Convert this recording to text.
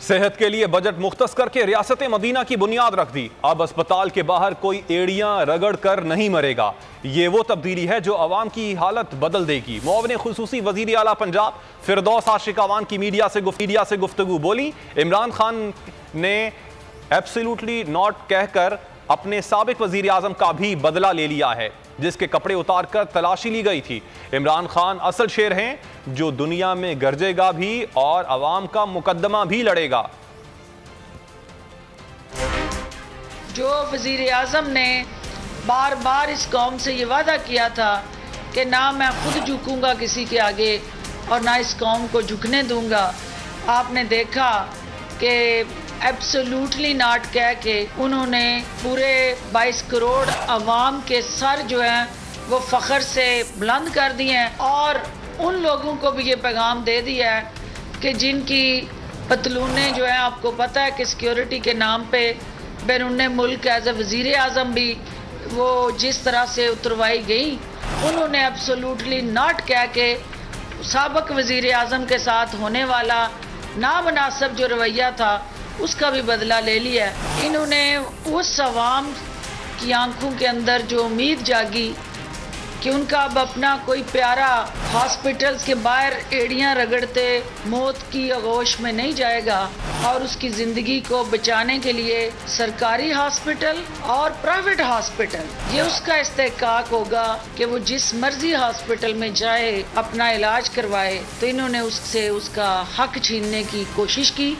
सेहत के लिए बजट मुख्तस करके रियासत मदीना की बुनियाद रख दी। अब अस्पताल के बाहर कोई एड़ियां रगड़ कर नहीं मरेगा। ये वो तब्दीली है जो अवाम की हालत बदल देगी। मुआविन खुसूसी वजीर आला पंजाब फिरदौस आशिक अवान की मीडिया से गुफ्तगू बोली। इमरान खान ने एब्सोल्युटली नॉट कहकर अपने साबिक वजीर आजम का भी बदला ले लिया है, जिसके कपड़े उतार कर तलाशी ली गई थी। इमरान खान असल शेर हैं जो दुनिया में गरजेगा भी और अवाम का मुकदमा भी लड़ेगा। जो वजीर आजम ने बार बार इस कौम से ये वादा किया था कि ना मैं खुद झुकूंगा किसी के आगे और ना इस कौम को झुकने दूंगा, आपने देखा कि एब्सोल्युटली नॉट कह के उन्होंने पूरे 22 करोड़ अवाम के सर जो हैं वो फ़ख्र से बुलंद कर दिए हैं और उन लोगों को भी ये पैगाम दे दिया है कि जिनकी पतलूनें जो हैं, आपको पता है कि सिक्योरिटी के नाम पे बैरून मुल्क एज ए वज़ीर आज़म भी वो जिस तरह से उतरवाई गई, उन्होंने एब्सोल्युटली नॉट कह के साबिक वज़ीर आज़म के साथ होने वाला नामुनासिब जो रवैया था उसका भी बदला ले लिया। इन्होंने उस अवाम की आंखों के अंदर जो उम्मीद जागी कि उनका अब अपना कोई प्यारा हॉस्पिटल्स के बाहर एड़ियां रगड़ते मौत की आगोश में नहीं जाएगा और उसकी ज़िंदगी को बचाने के लिए सरकारी हॉस्पिटल और प्राइवेट हॉस्पिटल ये उसका इस्तेहकाक होगा कि वो जिस मर्जी हॉस्पिटल में जाए अपना इलाज करवाए। तो इन्होंने उससे उसका हक छीनने की कोशिश की।